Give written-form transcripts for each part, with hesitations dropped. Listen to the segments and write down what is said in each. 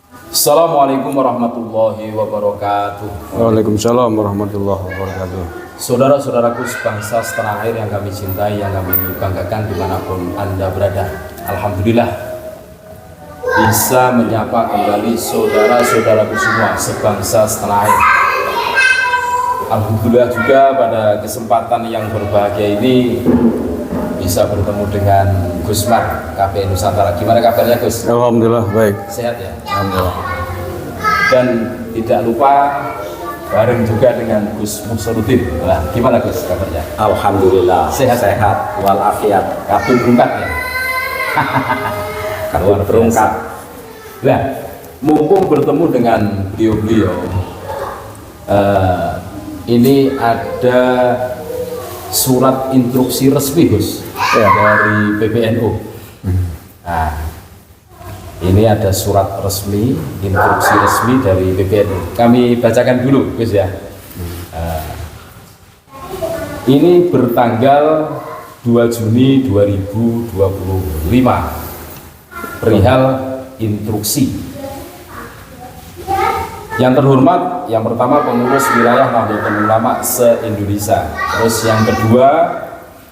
Assalamualaikum warahmatullahi wabarakatuh. Waalaikumsalam warahmatullahi wabarakatuh. Saudara-saudaraku sebangsa setanah air yang kami cintai, yang kami banggakan dimanapun Anda berada. Alhamdulillah bisa menyapa kembali saudara-saudaraku semua sebangsa setanah air. Alhamdulillah juga pada kesempatan yang berbahagia ini bisa bertemu dengan Gus Mar, KPI Nusantara. Gimana kabarnya Gus? Alhamdulillah baik. Sehat ya? Alhamdulillah. Dan tidak lupa bareng juga dengan Gus Musarudin. Nah, gimana Gus kabarnya? Alhamdulillah Sehat. walafiat. Kabur berungkat ya? Kabur berungkat. Nah, mumpung bertemu dengan beliau-beliau, ini ada surat instruksi resmi Gus dari PBNU. Nah, ini ada surat resmi, instruksi resmi dari PBNU. Kami bacakan dulu Gus ya. Ini bertanggal 2 Juni 2025 perihal instruksi. Yang terhormat, yang pertama pengurus wilayah Nahdlatul Ulama se-Indonesia. Terus yang kedua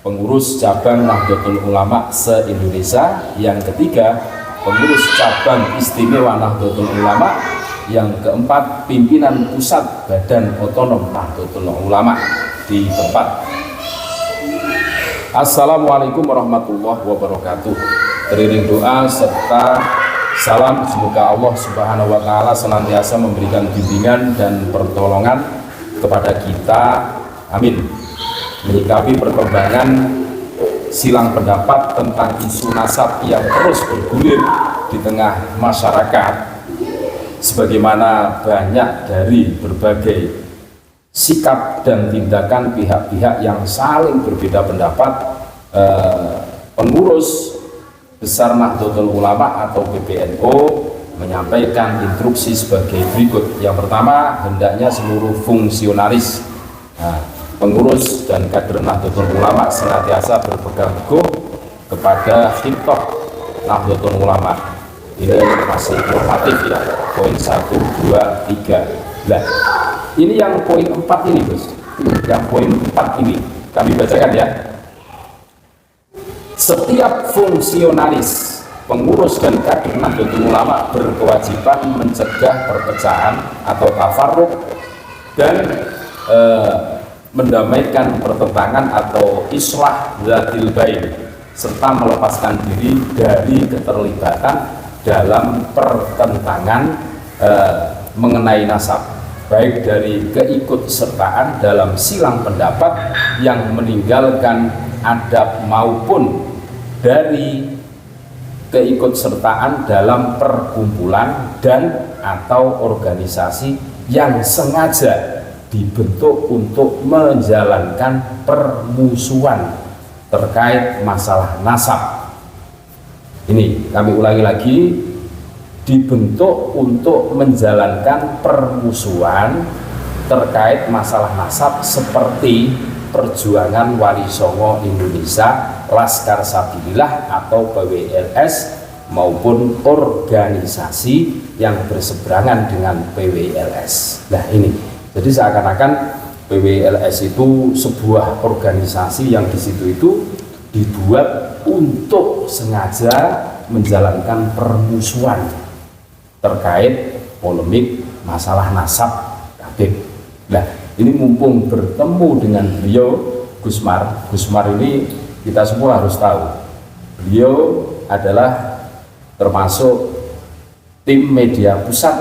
pengurus cabang Nahdlatul Ulama se-Indonesia. Yang ketiga pengurus cabang istimewa Nahdlatul Ulama. Yang keempat pimpinan pusat Badan Otonom Nahdlatul Ulama di tempat. Assalamualaikum warahmatullahi wabarakatuh. Teriring doa serta salam, semoga Allah Subhanahu wa Ta'ala senantiasa memberikan bimbingan dan pertolongan kepada kita, amin, menyikapi perkembangan silang pendapat tentang isu nasab yang terus bergulir di tengah masyarakat, sebagaimana banyak dari berbagai sikap dan tindakan pihak-pihak yang saling berbeda pendapat. Pengurus Besar Nahdlatul Ulama atau PBNU menyampaikan instruksi sebagai berikut. Yang pertama, hendaknya seluruh fungsionaris, pengurus dan kader Nahdlatul Ulama senantiasa berpegang teguh kepada Hibtoh Nahdlatul Ulama. Ini masih normatif ya, poin 1, 2, 3. Nah, ini yang poin 4 ini Gus. Yang poin 4 ini kami bacakan ya. Setiap fungsionaris, pengurus dan kader Nahdlatul Ulama berkewajiban mencegah perpecahan atau tafarruq dan mendamaikan pertentangan atau islah dzatil bain, serta melepaskan diri dari keterlibatan dalam pertentangan mengenai nasab, baik dari keikutsertaan dalam silang pendapat yang meninggalkan adab maupun dari keikutsertaan dalam perkumpulan dan atau organisasi yang sengaja dibentuk untuk menjalankan permusuhan terkait masalah nasab. Ini kami ulangi lagi, dibentuk untuk menjalankan permusuhan terkait masalah nasab seperti Perjuangan Wali Songo Indonesia, Laskar Sabilillah atau PWLS, maupun organisasi yang berseberangan dengan PWLS. Nah ini, jadi seakan-akan PWLS itu sebuah organisasi yang di situ itu dibuat untuk sengaja menjalankan permusuhan terkait polemik masalah nasab Habib. Nah, ini mumpung bertemu dengan beliau Gus Mar ini kita semua harus tahu beliau adalah termasuk tim media pusat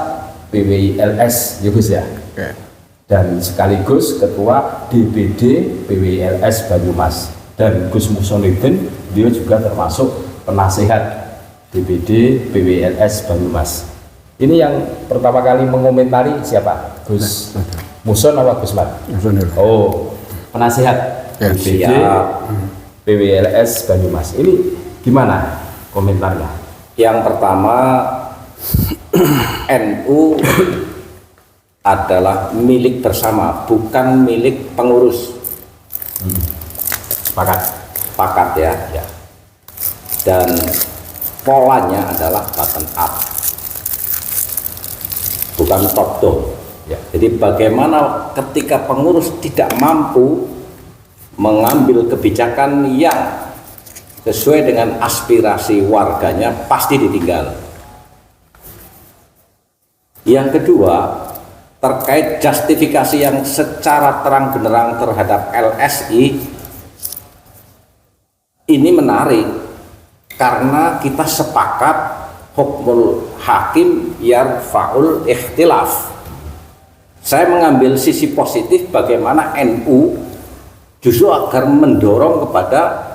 PWLS ya Gus ya, dan sekaligus ketua DPD PWLS Banyumas. Dan Gus Musonidin beliau juga termasuk penasehat DPD PWLS Banyumas. Ini yang pertama kali mengomentari siapa? Gus Muson apa Gus Mar? Oh, penasehat DPD PWLS Banyumas. Ini gimana komentarnya? Yang pertama, NU adalah milik bersama, bukan milik pengurus. Sepakat ya. Dan polanya adalah bottom up. bukan top down. Ya. Jadi bagaimana ketika pengurus tidak mampu mengambil kebijakan yang sesuai dengan aspirasi warganya, pasti ditinggal. Yang kedua, terkait justifikasi yang secara terang benderang terhadap LSI, ini menarik karena kita sepakat hukmul hakim yarfa'ul ikhtilaf. Saya mengambil sisi positif bagaimana NU justru agar mendorong kepada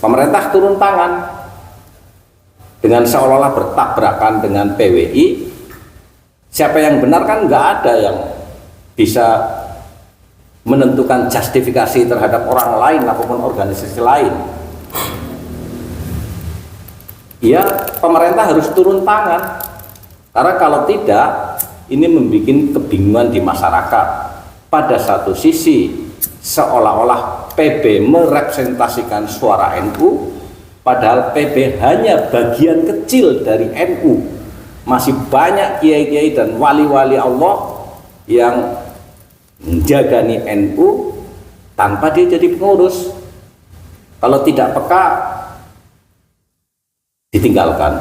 pemerintah turun tangan dengan seolah-olah bertabrakan dengan PWI. Siapa yang benar kan nggak ada yang bisa menentukan justifikasi terhadap orang lain ataupun organisasi lain. Ya, pemerintah harus turun tangan karena kalau tidak ini membuat kebingungan di masyarakat. Pada satu sisi seolah-olah PB merepresentasikan suara NU, padahal PB hanya bagian kecil dari NU. Masih banyak kiai-kiai dan wali-wali Allah yang menjagani NU tanpa dia jadi pengurus. Kalau tidak peka, ditinggalkan.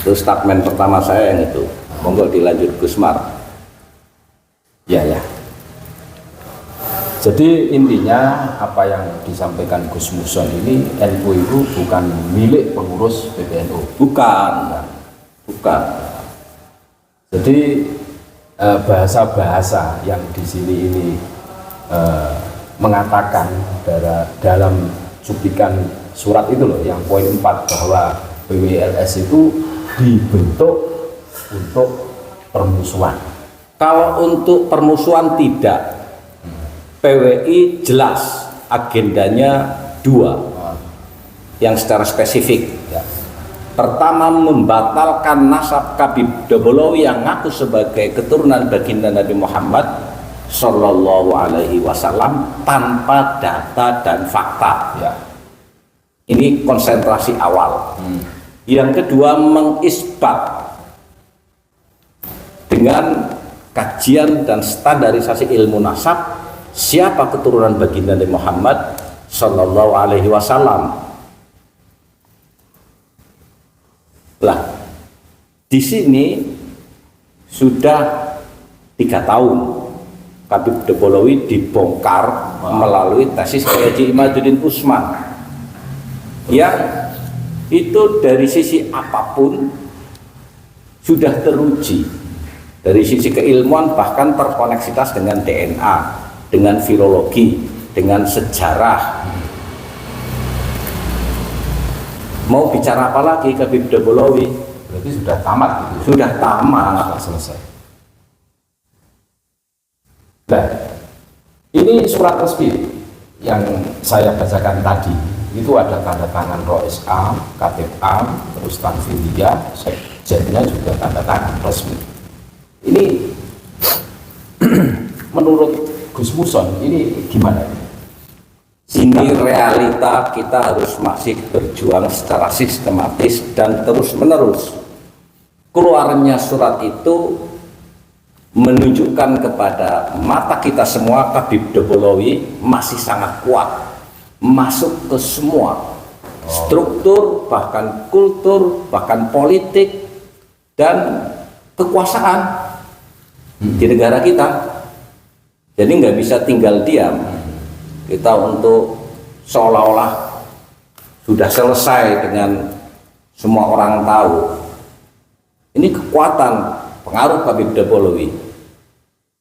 Itu statement pertama saya yang itu. Monggo dilanjut Gusmar. Ya, ya. Jadi intinya apa yang disampaikan Gus Muson ini, NU itu bukan milik pengurus PBNU. Bukan. Jadi bahasa-bahasa yang di sini ini mengatakan dalam cuplikan surat itu loh, yang poin 4 bahwa PWLS itu dibentuk untuk permusuhan. Kalau untuk permusuhan tidak. PWI jelas agendanya 2 yang secara spesifik. Ya. Pertama, membatalkan nasab Habib Dobolowi yang ngaku sebagai keturunan baginda Nabi Muhammad Sallallahu Alaihi Wasallam tanpa data dan fakta. Ya. Ini konsentrasi awal. Yang kedua, mengisbat dengan kajian dan standarisasi ilmu nasab siapa keturunan baginda Nabi Muhammad Sallallahu Alaihi Wasallam. Lah, di sini sudah 3 tahun Habib Dobolowi dibongkar melalui tesis Haji Imaduddin Usman yang itu dari sisi apapun sudah teruji, dari sisi keilmuan bahkan terkoneksitas dengan DNA, dengan filologi, dengan sejarah. Mau bicara apa lagi Habib Dobolowi? Berarti sudah tamat gitu. Sudah tamat. Sudah selesai. Nah, ini surat resmi yang saya bacakan tadi. Itu ada tanda tangan Rois Am, Katib Am, terus Tanfidiyah, sekjennya juga tanda tangan resmi. Ini menurut Gus Muson ini gimana? Ini realita, kita harus masih berjuang secara sistematis dan terus menerus. Keluarnya surat itu menunjukkan kepada mata kita semua Habib Dobolowi masih sangat kuat masuk ke semua struktur, bahkan kultur, bahkan politik dan kekuasaan di negara kita. Jadi nggak bisa tinggal diam kita untuk seolah-olah sudah selesai dengan semua orang tahu. Ini kekuatan pengaruh Habib Dobolowi.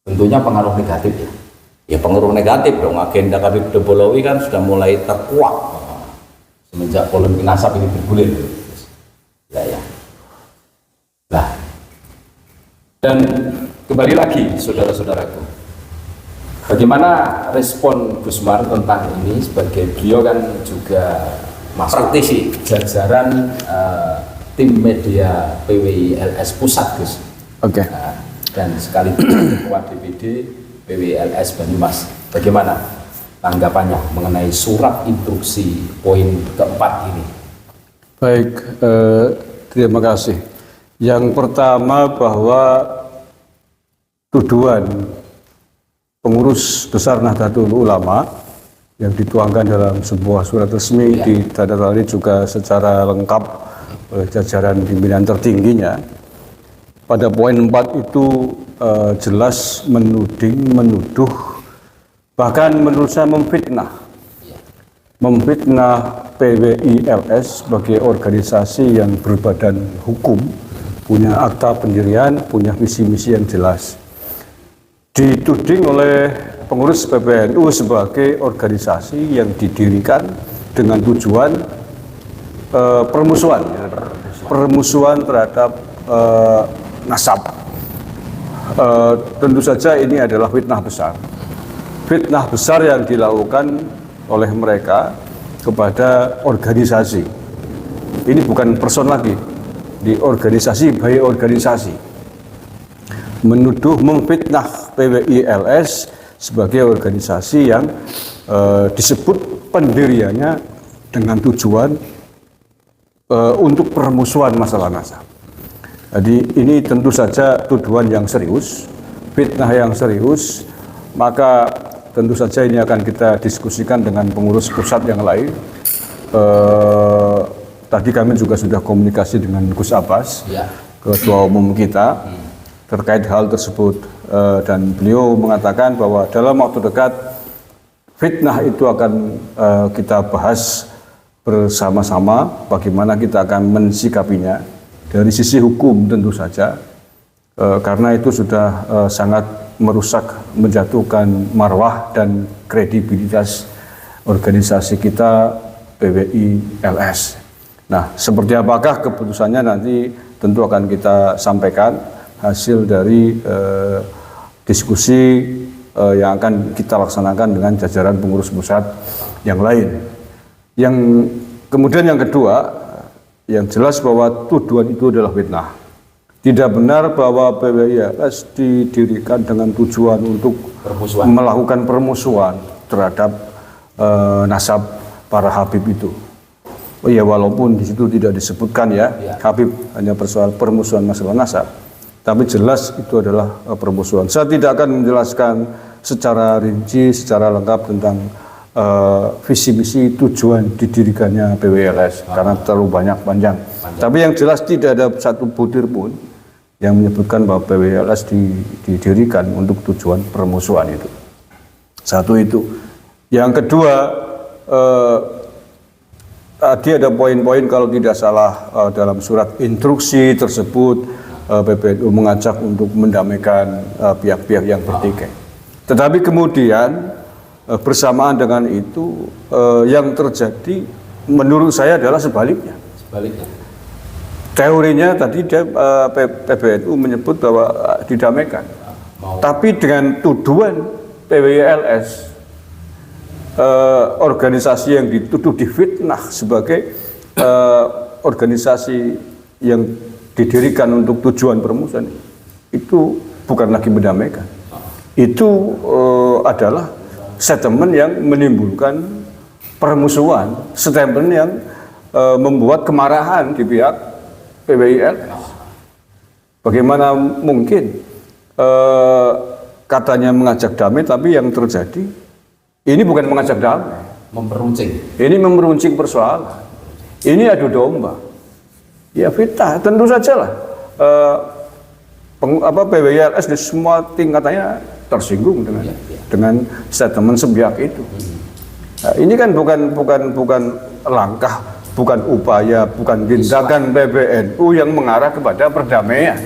Tentunya pengaruh negatif ya. Ya pengaruh negatif dong, agenda Habib Dobolowi kan sudah mulai terkuak Semenjak polemik nasab ini bergulir. Ya. Nah, dan kembali lagi saudara-saudaraku, bagaimana respon Gus Mar tentang ini, sebagai beliau kan juga masuk praktisi jajaran tim media PWILS Pusat, Gus. Oke. Nah, dan sekaligus Ketua DPD PWILS Banyumas. Bagaimana tanggapannya mengenai surat instruksi poin keempat ini? Baik, terima kasih. Yang pertama bahwa tuduhan pengurus besar Nahdlatul Ulama yang dituangkan dalam sebuah surat resmi ditandatangani juga secara lengkap oleh jajaran pimpinan tertingginya. Pada poin 4 itu jelas menuduh, bahkan menurut saya memfitnah PWILS sebagai organisasi yang berbadan hukum, punya akta pendirian, punya visi misi yang jelas. Dituding oleh pengurus PBNU sebagai organisasi yang didirikan dengan tujuan permusuhan terhadap nasab. Tentu saja ini adalah fitnah besar yang dilakukan oleh mereka kepada organisasi. Ini bukan person lagi, di organisasi by organisasi, menuduh memfitnah PWILS sebagai organisasi yang disebut pendiriannya dengan tujuan untuk permusuhan masalah nasab. Jadi ini tentu saja tuduhan yang serius, fitnah yang serius, maka tentu saja ini akan kita diskusikan dengan pengurus pusat yang lain. Tadi kami juga sudah komunikasi dengan Gus Abbas, ketua umum kita, terkait hal tersebut. Dan beliau mengatakan bahwa dalam waktu dekat fitnah itu akan kita bahas bersama-sama bagaimana kita akan mensikapinya dari sisi hukum tentu saja, karena itu sudah sangat merusak, menjatuhkan marwah dan kredibilitas organisasi kita PWILS. Nah, seperti apakah keputusannya nanti tentu akan kita sampaikan hasil dari diskusi yang akan kita laksanakan dengan jajaran pengurus pusat yang lain. Yang kemudian yang kedua, yang jelas bahwa tuduhan itu adalah fitnah. Tidak benar bahwa PWILS didirikan dengan tujuan untuk melakukan permusuhan terhadap nasab para Habib itu. Oh iya, walaupun di situ tidak disebutkan Habib, hanya persoalan permusuhan masalah nasab, tapi jelas itu adalah permusuhan. Saya tidak akan menjelaskan secara rinci, secara lengkap tentang visi misi tujuan didirikannya PWILS karena terlalu panjang. Tapi yang jelas tidak ada satu butir pun yang menyebutkan bahwa PWILS didirikan untuk tujuan permusuhan itu. Satu itu. Yang kedua, tadi ada poin-poin kalau tidak salah dalam surat instruksi tersebut PBNU mengajak untuk mendamaikan pihak-pihak yang bertikai. Tetapi kemudian bersamaan dengan itu yang terjadi menurut saya adalah sebaliknya. Teorinya tadi PBNU menyebut bahwa didamaikan, tapi dengan tuduhan PWILS, organisasi yang dituduh difitnah sebagai organisasi yang didirikan untuk tujuan permusuhan, itu bukan lagi mendamaikan. Itu adalah statement yang menimbulkan permusuhan, statement yang membuat kemarahan di pihak PWILS. Bagaimana mungkin katanya mengajak damai, tapi yang terjadi ini bukan mengajak damai, ini memeruncing persoalan, ini adu domba. Ya fitnah, tentu saja lah. PWILS di semua tingkatannya tersinggung dengan statement sepihak itu. Nah, ini kan bukan langkah, bukan upaya, bukan tindakan PBNU yang mengarah kepada perdamaian,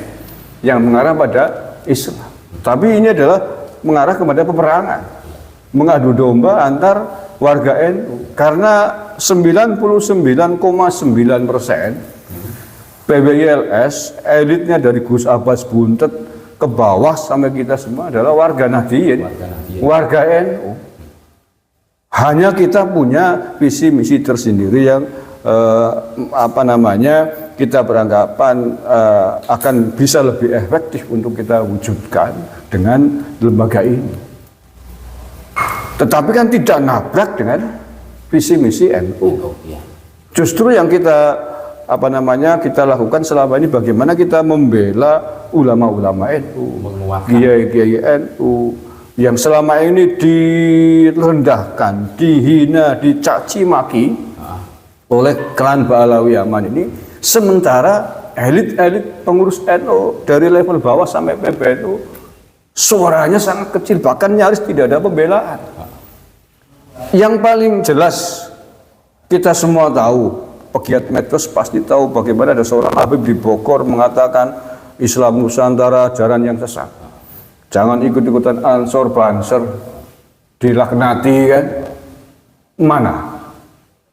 yang mengarah pada Islam. Tapi ini adalah mengarah kepada peperangan, mengadu domba antar warga NU. Karena 99,9% PWILS, elitnya dari Gus Abbas Buntet ke bawah sampai kita semua adalah warga Nahdliyin, warga NU. Hanya kita punya visi misi tersendiri yang kita beranggapan akan bisa lebih efektif untuk kita wujudkan dengan lembaga ini. Tetapi kan tidak nabrak dengan visi misi NU. Justru yang kita kita lakukan selama ini, bagaimana kita membela ulama-ulama NU, Menguatkan. kiai-kiai NU yang selama ini direndahkan, dihina, dicaci maki oleh klan Ba'alawi Yaman ini, sementara elit-elit pengurus NU dari level bawah sampai PBNU suaranya sangat kecil, bahkan nyaris tidak ada pembelaan. Yang paling jelas kita semua tahu, pegiat medsos pasti tahu bagaimana ada seorang Habib di Bogor mengatakan Islam Nusantara ajaran yang sesat. Jangan ikut-ikutan Ansor Banser, dilaknati kan. Mana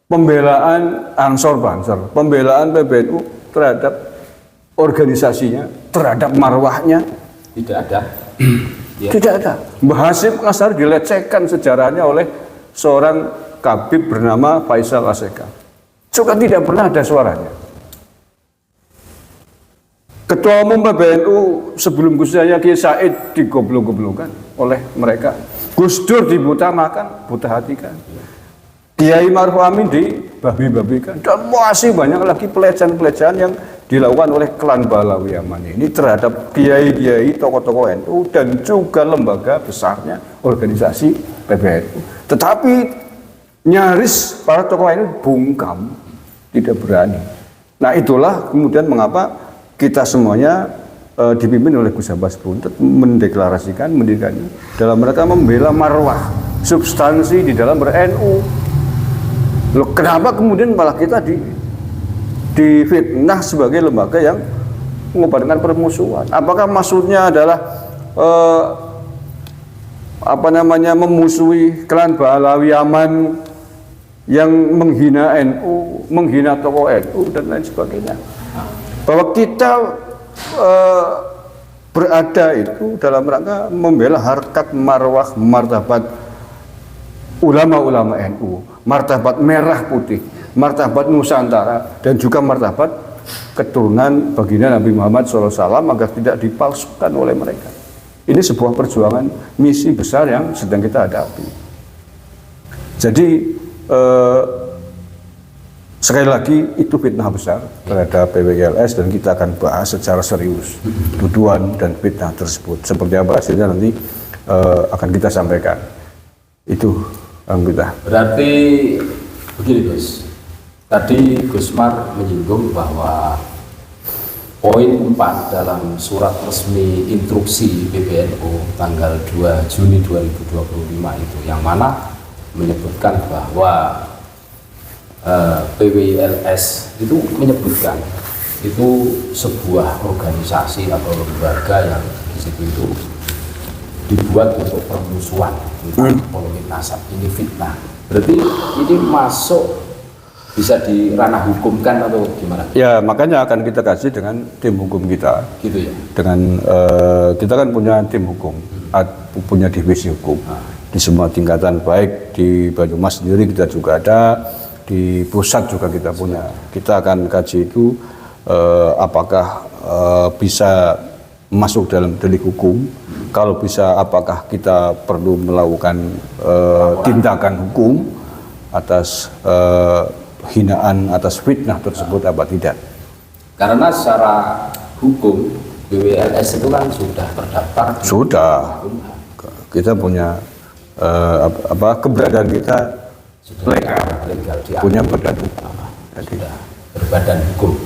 pembelaan Ansor Banser, pembelaan PBNU terhadap organisasinya, terhadap marwahnya? Tidak ada. Ya. Tidak ada. Mbah Hasyim Asharie dilecehkan sejarahnya oleh seorang kabib bernama Faisal Aseka. Juga tidak pernah ada suaranya. Ketua Umum PBNU sebelum Gus Yahya Kiai Said digoblok-goblokan oleh mereka. Gus Dur dibutamakan, buta hatikan. Kiai Maruf Amin dibabi-babikan. Dan masih banyak lagi pelecehan-pelecehan yang dilakukan oleh klan Ba'alawi Yaman ini terhadap kiai-kiai, tokoh-tokoh NU dan juga lembaga besarnya organisasi PBNU. Tetapi nyaris para tokoh ini bungkam, tidak berani. Nah, itulah kemudian mengapa kita semuanya dipimpin oleh Gus Abbas Buntet mendeklarasikan, mendirikan dalam mereka membela marwah, substansi di dalam ber-NU. Loh, kenapa kemudian malah kita difitnah sebagai lembaga yang mengobarkan permusuhan? Apakah maksudnya adalah memusuhi klan Ba'alawi Yaman yang menghina NU, menghina tokoh NU dan lain sebagainya? Bahwa kita berada itu dalam rangka membela harkat marwah martabat ulama-ulama NU, martabat merah putih, martabat Nusantara, dan juga martabat keturunan baginda Nabi Muhammad SAW agar tidak dipalsukan oleh mereka. Ini sebuah perjuangan misi besar yang sedang kita hadapi. Jadi sekali lagi itu fitnah besar terhadap PWLS dan kita akan bahas secara serius tuduhan dan fitnah tersebut. Seperti apa hasilnya nanti akan kita sampaikan. Itu yang kita. Berarti begini Gus, tadi Gusmar menyinggung bahwa poin 4 dalam surat resmi instruksi PBNU tanggal 2 Juni 2025 itu yang mana menyebutkan bahwa PWLS itu menyebutkan itu sebuah organisasi atau lembaga yang di situ itu dibuat untuk permusuhan, polemik nasab, ini fitnah. Berarti ini masuk bisa di ranah hukum kan atau gimana? Ya, makanya akan kita kasih dengan tim hukum kita. Gitu ya. Dengan kita kan punya tim hukum, punya divisi hukum di semua tingkatan, baik di Banyumas sendiri kita juga ada, di pusat juga kita punya. Kita akan kaji itu apakah bisa masuk dalam delik hukum. Kalau bisa, apakah kita perlu melakukan tindakan hukum atas hinaan, atas fitnah tersebut apa tidak? Karena secara hukum PWLS itu kan sudah terdaftar. Sudah. Kita punya keberadaan kita legal punya badan hukum. Sudah berbadan hukum.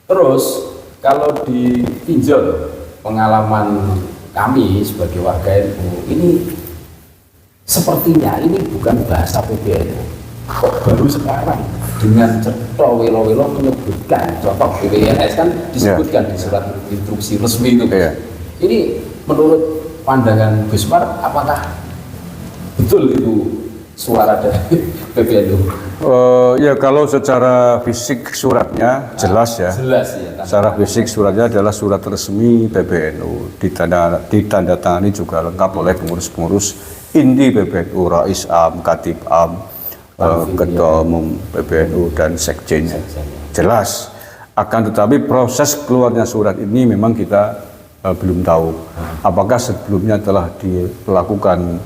Terus kalau ditinjau pengalaman kami sebagai warga NU, ini sepertinya ini bukan bahasa PBNU. Kok baru sekarang dengan cetha welo-welo menyebutkan contoh PWLS kan disebutkan di surat instruksi resmi itu. Ini menurut pandangan Gusmar, apakah betul itu suara dari PBNU? Ya, kalau secara fisik suratnya jelas ya. Jelas ya. Secara fisik suratnya adalah surat resmi PBNU, ditandatangani juga lengkap oleh pengurus-pengurus inti PBNU, Rais Am, Katib Am, Ketua Umum PBNU dan Sekjennya. Jelas. Akan tetapi proses keluarnya surat ini memang kita belum tahu. Apakah sebelumnya telah dilakukan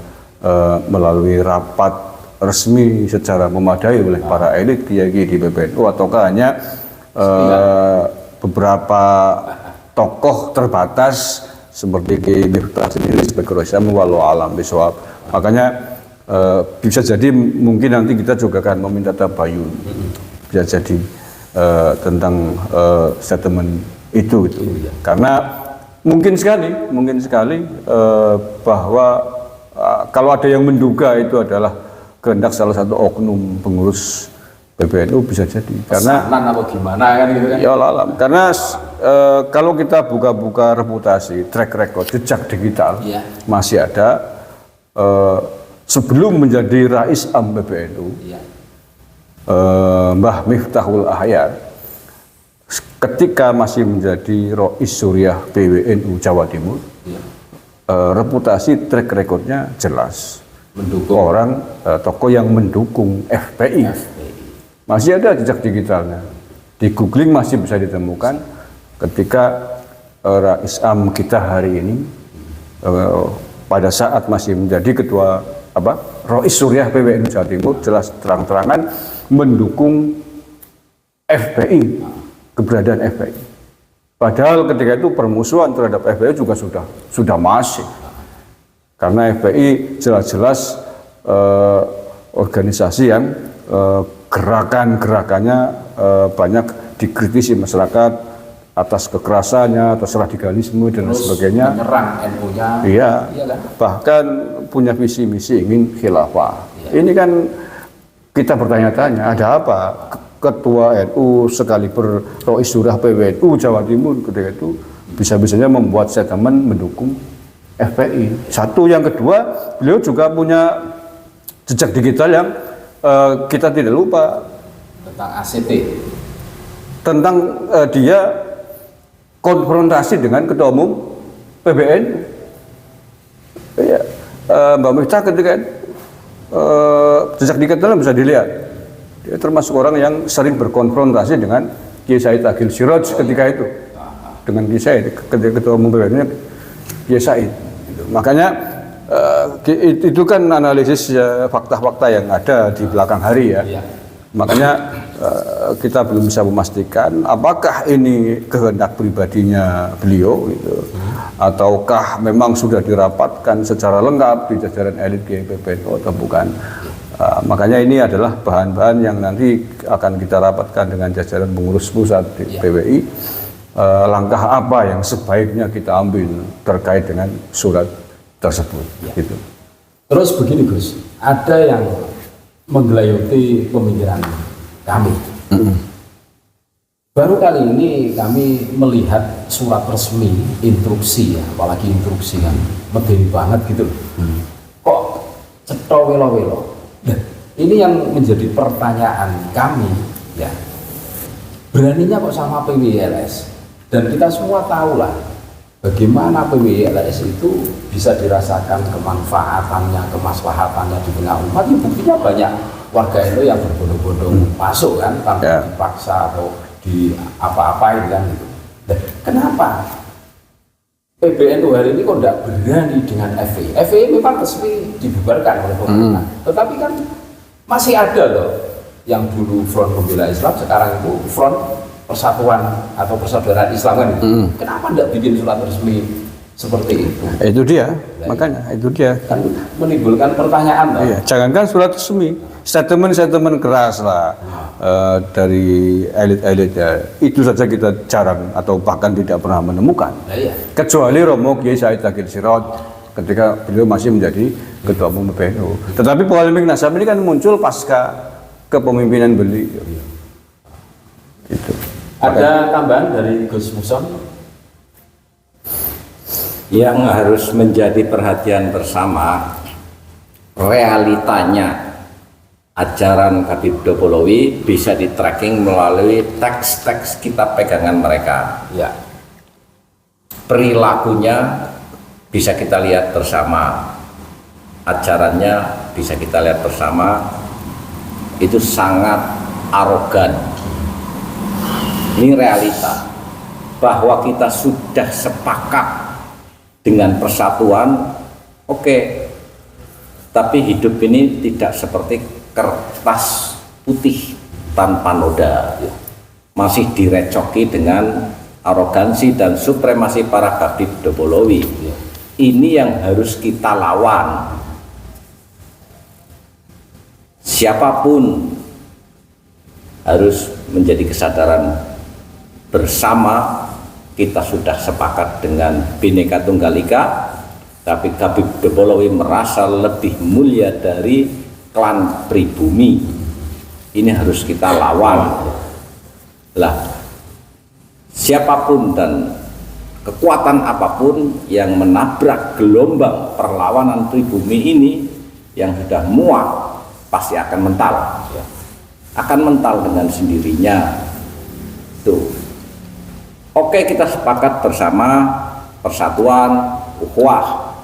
melalui rapat resmi secara memadai oleh para elit kiai di PBNU, ataukah hanya beberapa tokoh terbatas seperti Ki Miftah sendiri sebagai Islam walau alam bisawab. Makanya bisa jadi mungkin nanti kita juga akan meminta tabayun, bisa jadi tentang statement itu gitu. Karena mungkin sekali bahwa kalau ada yang menduga itu adalah kehendak salah satu oknum pengurus PBNU, bisa jadi karena pesanan atau gimana kan gitu kan. ya alam. Karena kalau kita buka-buka reputasi, track record, jejak digital Iya. masih ada sebelum menjadi Rais Am PBNU, Iya. Mbah Miftahul Ahyar ketika masih menjadi Rois Suriah PWNU Jawa Timur, Iya. reputasi track recordnya jelas, Mendukung orang tokoh yang mendukung FPI. Masih ada jejak digitalnya, di googling masih bisa ditemukan ketika Rais Am kita hari ini pada saat masih menjadi ketua Rois Suriah PWNU Jawa Timur, jelas terang-terangan mendukung FPI, keberadaan FPI. Padahal ketika itu permusuhan terhadap FPI juga sudah masif, karena FPI jelas-jelas organisasi yang gerakan-gerakannya banyak dikritisi masyarakat atas kekerasannya, atas radikalisme dan terus sebagainya. menyerang NU-nya. Iya, kan? bahkan punya visi misi ingin khilafah. Iya. Ini kan kita bertanya-tanya, ada apa? Ketua NU sekaliber Rois Suriah PWNU Jawa Timur ketika itu bisa-bisanya membuat statement mendukung FPI. Satu, yang kedua, beliau juga punya jejak digital yang kita tidak lupa Tentang ACT. tentang dia konfrontasi dengan ketua umum PBNU. Ya, Mbak Miftah ketika jejak digitalnya bisa dilihat, dia termasuk orang yang sering berkonfrontasi dengan Kiai Said Agil Siraj ketika itu, dengan Kiai Said ketika ketua umum PBNU Kiai Said. Makanya itu kan analisis fakta-fakta yang ada di belakang hari ya. Iya. Makanya kita belum bisa memastikan apakah ini kehendak pribadinya beliau gitu, ataukah memang sudah dirapatkan secara lengkap di jajaran elit PBNU atau bukan. Makanya ini adalah bahan-bahan yang nanti akan kita rapatkan dengan jajaran pengurus pusat di PWI. Langkah apa yang sebaiknya kita ambil terkait dengan surat tersebut. Gitu. Terus begini Gus, ada yang menggelayuti pemikiran kami. Baru kali ini kami melihat surat resmi instruksi ya, apalagi instruksi kan medeni banget gitu loh. Kok cetha welo-welo. Nah, ini yang menjadi pertanyaan kami ya. Beraninya kok sama PWLS? Dan kita semua tahulah bagaimana PWLS itu bisa dirasakan kemanfaatannya, kemaslahatannya di tengah umat. Ya, buktinya banyak warga NU yang berbondong-bondong masuk kan tanpa dipaksa atau di apa-apain kan gitu. Nah, kenapa PBNU hari ini kok tidak berani dengan FPI? FPI memang resmi dibubarkan oleh pemerintah, tetapi kan masih ada loh yang dulu Front Pembela Islam, sekarang itu Front Persatuan atau Persaudaraan Islam kan gitu. Kenapa tidak bikin surat resmi seperti itu? Itu dia, makanya itu dia. Kan menimbulkan pertanyaan. Iya, jangankan surat resmi, statement-statement keras lah dari elit-elit ya. Itu saja kita jarang atau bahkan tidak pernah menemukan. Nah, iya. Kecuali Romo Kiai Said Agil Siraj ketika beliau masih menjadi ketua umum PBNU. Tetapi polemik nasab ini kan muncul pasca kepemimpinan beliau. Itu. Ada tambahan dari Gus Muson? Yang harus menjadi perhatian bersama, realitanya ajaran Habib Dopolowi bisa di tracking melalui teks-teks kitab pegangan mereka. Ya. Perilakunya bisa kita lihat bersama, ajarannya bisa kita lihat bersama, itu sangat arogan. Ini realita bahwa kita sudah sepakat dengan persatuan, oke. Tapi hidup ini tidak seperti kertas putih tanpa noda. masih direcoki dengan arogansi dan supremasi para Habib Dobolowi. Ini yang harus kita lawan. Siapapun harus menjadi kesadaran bersama. Kita sudah sepakat dengan Bhinneka Tunggal Ika, tapi Habib Dobolowi merasa lebih mulia dari klan pribumi. Ini harus kita lawan. Lah, siapapun dan kekuatan apapun yang menabrak gelombang perlawanan pribumi ini, yang sudah muak, pasti akan mental. Akan mental dengan sendirinya. Tuh. Oke, kita sepakat bersama persatuan, ukhuwah,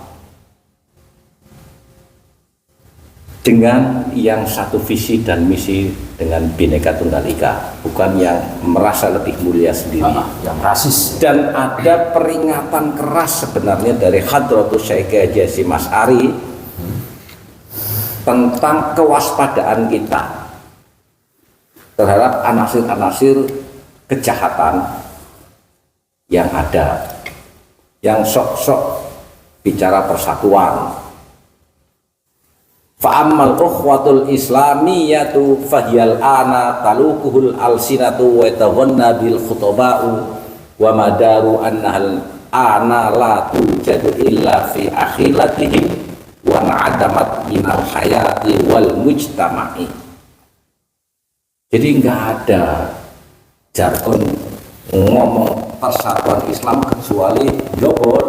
dengan yang satu visi dan misi dengan Bhinneka Tunggal Ika, bukan yang merasa lebih mulia sendiri, yang rasis. Dan ada peringatan keras sebenarnya dari Hadratus Syekh Haji Hasyim Asy'ari tentang kewaspadaan kita terhadap anasir-anasir kejahatan yang ada, yang sok-sok bicara persatuan. Fa'ammal ukhwatul islamiyatu fahiyal ana talukuhul alsinatu wa taghanna bil khutba'u wa madaru annahal ana la tujadu illa fi akhilatihim wa na'adamat minal hayati wal mujtama'i. Jadi nggak ada jargon ngomong persatuan Islam kecuali jobol.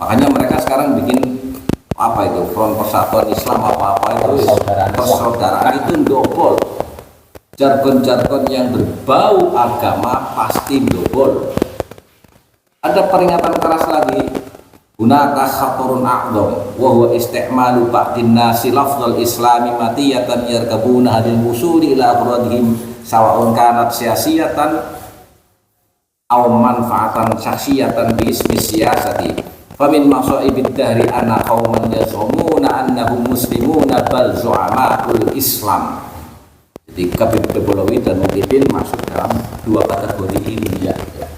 Makanya mereka sekarang bikin apa itu, front persatuan Islam apa-apa itu, persaudaraan itu jobol. Jargon-jargon yang berbau agama pasti jobol. Ada peringatan keras lagi, hunaka khatarun a'dham wa huwa isti'malu ba'din nasi lafdhal islami matiyatan yarkabuna hadil wusuli ila afradihim sawa'un kanat siyasiyatan aw manfaatan syakhsiyatan bi ismi siyasati. Famin masaibid dahri anna qauman yazumuna annahum muslimuna bal zu'ama'ul Islam. Jadi Habib Dobolowi dan Muhyiddin masuk dalam dua kategori ini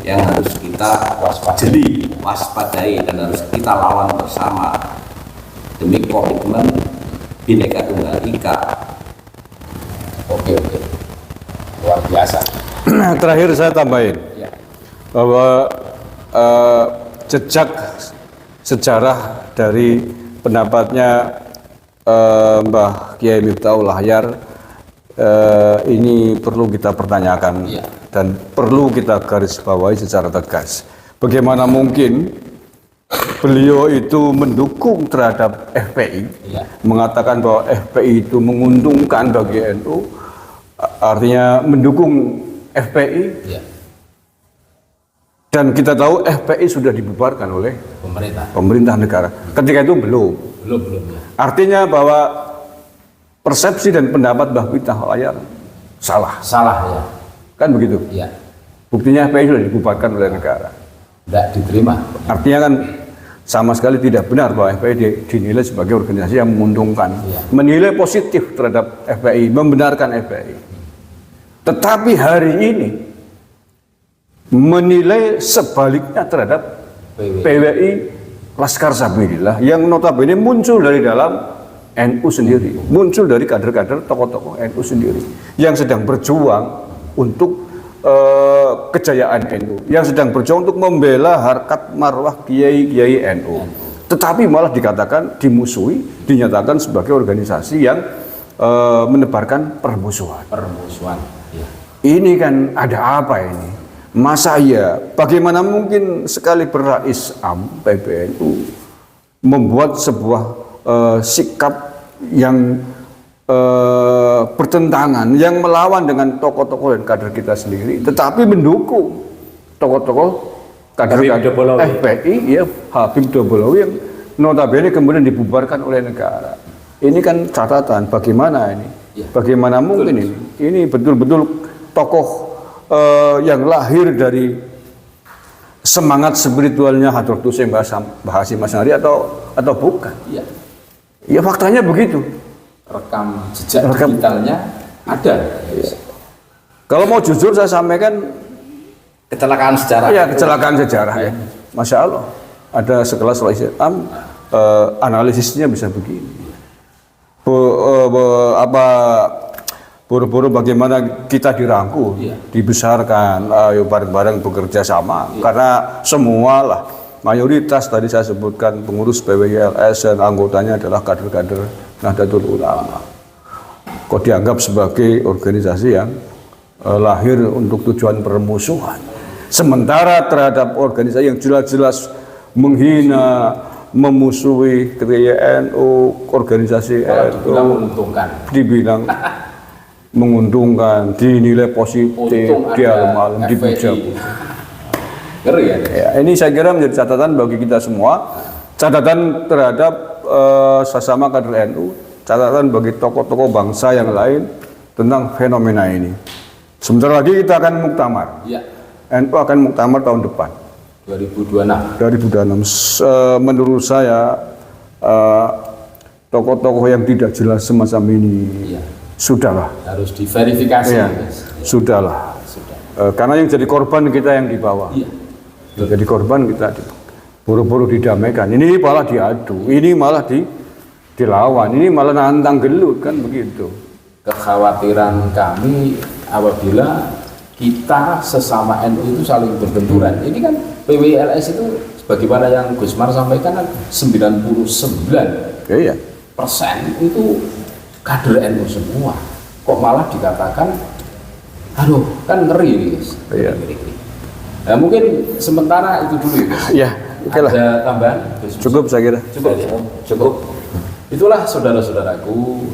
yang harus kita waspadai dan harus kita lawan bersama demi komitmen Bhinneka Tunggal Ika. Oke, luar biasa. Terakhir saya tambahin bahwa jejak sejarah dari pendapatnya Mbah Kiai Miftahul Ahyar ini perlu kita pertanyakan dan perlu kita garis bawahi secara tegas. Bagaimana mungkin beliau itu mendukung terhadap FPI, mengatakan bahwa FPI itu menguntungkan bagi NU, artinya mendukung FPI. Dan kita tahu FPI sudah dibubarkan oleh pemerintah negara. Ketika itu belum. Artinya bahwa persepsi dan pendapat Mbah Miftahul Ahyar salah ya. Kan begitu? Iya. Buktinya FPI sudah dibubarkan oleh negara. Tidak diterima. Artinya kan sama sekali tidak benar bahwa FPI dinilai sebagai organisasi yang menguntungkan. Menilai positif terhadap FPI, membenarkan FPI. Tetapi hari ini menilai sebaliknya terhadap PWI Laskar Sabilillah yang notabene muncul dari dalam NU sendiri, muncul dari kader-kader tokoh-tokoh NU sendiri yang sedang berjuang untuk kejayaan NU, yang sedang berjuang untuk membela harkat marwah kiai-kiai NU, tetapi malah dikatakan dimusuhi, dinyatakan sebagai organisasi yang menebarkan permusuhan. Ini kan ada apa ini? Masa iya, bagaimana mungkin sekali berais am PBNU membuat sebuah sikap yang bertentangan, yang melawan dengan tokoh-tokoh dan kader kita sendiri, tetapi mendukung tokoh-tokoh kader FPI, ya Habib Dobolowi yang notabene kemudian dibubarkan oleh negara. Ini kan catatan, bagaimana ini? Bagaimana mungkin ini? Ini betul-betul tokoh yang lahir dari semangat spiritualnya Hadratus Syekh Mbah Hasyim Asy'ari atau bukan? Ya faktanya begitu. Rekam jejak digitalnya ada. Kalau mau jujur saya sampaikan, Kecelakaan sejarah. ya kecelakaan sejarah ya. Masya Allah, ada sekelas Islam analisisnya bisa begini. Buru-buru bagaimana kita dirangkul, dibesarkan, ayo bareng-bareng bekerja sama. Karena semualah mayoritas tadi saya sebutkan pengurus PWILS dan anggotanya adalah kader-kader Nahdlatul Ulama. Kok dianggap sebagai organisasi yang lahir untuk tujuan permusuhan. Sementara terhadap organisasi yang jelas-jelas menghina, memusuhi ketika NU, organisasi NU dibilang menguntungkan, dinilai positif, dia malam dipuja. Ngeri ya? Ya, ini saya kira menjadi catatan bagi kita semua, catatan terhadap sesama kader NU, catatan bagi tokoh-tokoh bangsa yang lain tentang fenomena ini. Sebentar lagi kita akan muktamar. Ya. NU akan muktamar tahun depan. 2026. Menurut saya tokoh-tokoh yang tidak jelas semacam ini sudahlah. Harus diverifikasi. Ya, sudahlah. Karena yang jadi korban kita yang di bawah. Jadi korban kita buru-buru didamaikan. Ini malah diadu, ini malah dilawan, ini malah nantang gelut kan begitu. Kekhawatiran kami apabila kita sesama NU itu saling berbenturan. Ini kan PWILS itu sebagaimana yang Gus Mar sampaikan kan 99% itu kader NU semua. Kok malah dikatakan aduh kan ngeri ini guys. Nah, mungkin sementara itu dulu ya guys. Ya, okelah. Ada tambahan? Gus? Cukup saya kira. Cukup. Itulah saudara-saudaraku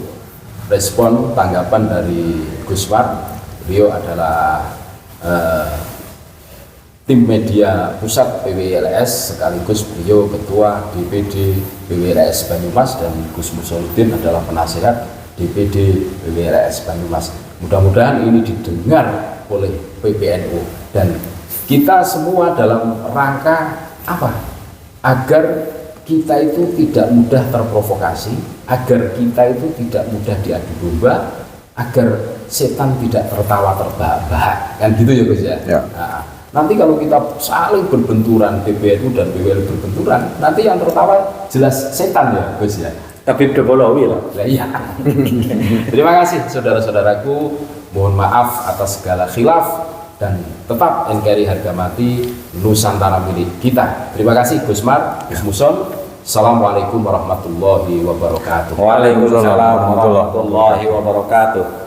respon tanggapan dari Gus Mar. Beliau adalah tim media pusat PWILS sekaligus beliau ketua DPD PWILS Banyumas dan Gus Musoliddin adalah penasehat DPD PWILS Banyumas. Mudah-mudahan ini didengar oleh PBNU dan kita semua dalam rangka apa? Agar kita itu tidak mudah terprovokasi, agar kita itu tidak mudah diadu domba, agar setan tidak tertawa terbahak-bahak, kan gitu ya Gus ya. Nah, nanti kalau kita saling berbenturan, PBNU dan PWL berbenturan, nanti yang tertawa jelas setan ya Gus ya. Tapi Dopolowi lah. Iya. Terima kasih saudara-saudaraku, mohon maaf atas segala khilaf dan tetap NKRI harga mati, Nusantara milik kita. Terima kasih Gus Mar, Gus Muson. Assalamualaikum warahmatullahi wabarakatuh. Waalaikumsalam warahmatullahi wabarakatuh.